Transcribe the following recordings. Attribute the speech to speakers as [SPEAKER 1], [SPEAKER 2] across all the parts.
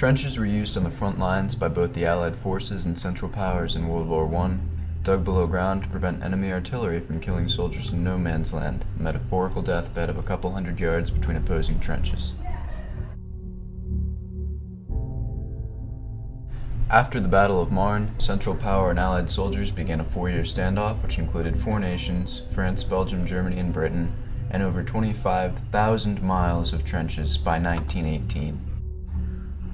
[SPEAKER 1] Trenches were used on the front lines by both the Allied forces and Central Powers in World War I, dug below ground to prevent enemy artillery from killing soldiers in no man's land, a metaphorical deathbed of a couple hundred yards between opposing trenches. After the Battle of Marne, Central Power and Allied soldiers began a 4-year standoff which included 4 nations, France, Belgium, Germany, and Britain, and over 25,000 miles of trenches by 1918.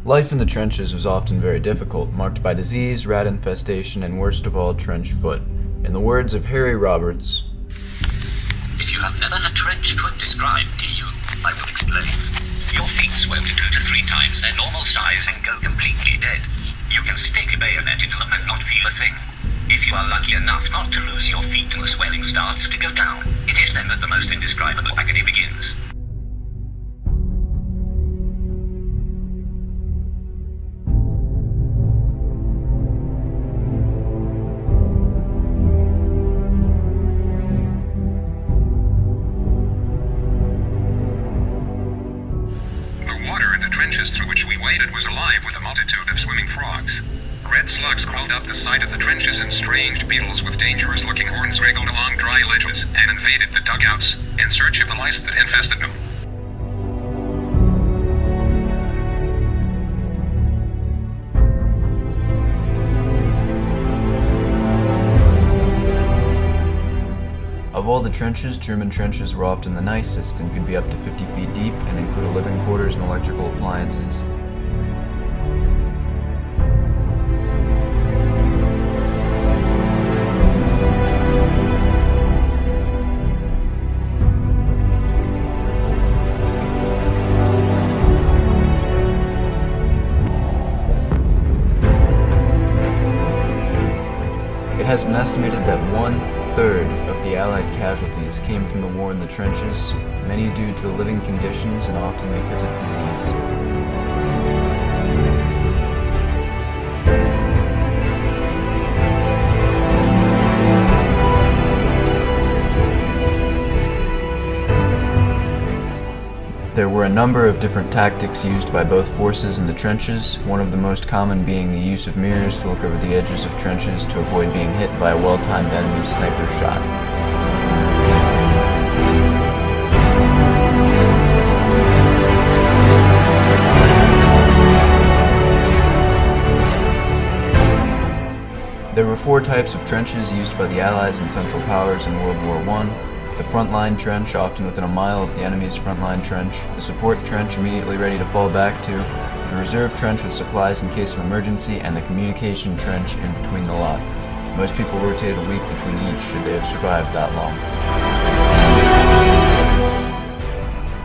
[SPEAKER 1] Life in the trenches was often very difficult, marked by disease, rat infestation, and worst of all, trench foot. In the words of Harry Roberts,
[SPEAKER 2] "If you have never had trench foot described to you, I will explain. Your feet swell to 2 to 3 times their normal size and go completely dead. You can stick a bayonet into them and not feel a thing. If you are lucky enough not to lose your feet and the swelling starts to go down, it is then that the most indescribable agony begins."
[SPEAKER 3] Through which we waded was alive with a multitude of swimming frogs. Red slugs crawled up the side of the trenches, and strange beetles with dangerous-looking horns wriggled along dry ledges and invaded the dugouts in search of the lice that infested them.
[SPEAKER 1] Of all the trenches, German trenches were often the nicest and could be up to 50 feet deep and include living quarters and electrical appliances. It has been estimated that 1/3 of the Allied casualties came from the war in the trenches, many due to the living conditions and often because of disease. There were a number of different tactics used by both forces in the trenches, one of the most common being the use of mirrors to look over the edges of trenches to avoid being hit by a well-timed enemy sniper shot. There were 4 types of trenches used by the Allies and Central Powers in World War I. The front-line trench, often within a mile of the enemy's front-line trench, the support trench immediately ready to fall back to, the reserve trench with supplies in case of emergency, and the communication trench in between the lot. Most people rotated a week between each should they have survived that long.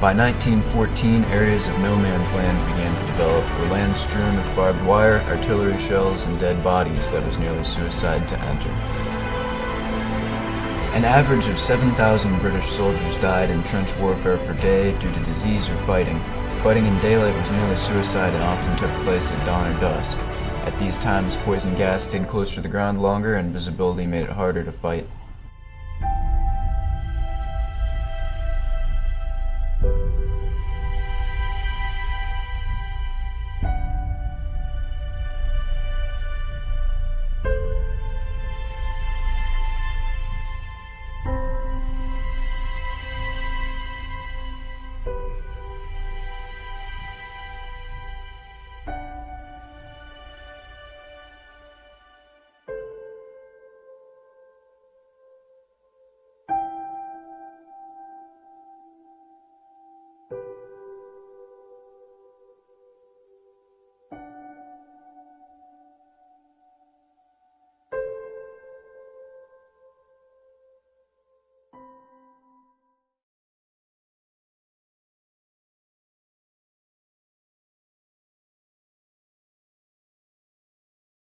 [SPEAKER 1] By 1914, areas of no man's land began to develop, where land strewn with barbed wire, artillery shells, and dead bodies that was nearly suicide to enter. An average of 7,000 British soldiers died in trench warfare per day due to disease or fighting. Fighting in daylight was nearly suicide and often took place at dawn or dusk. At these times, poison gas stayed close to the ground longer and visibility made it harder to fight.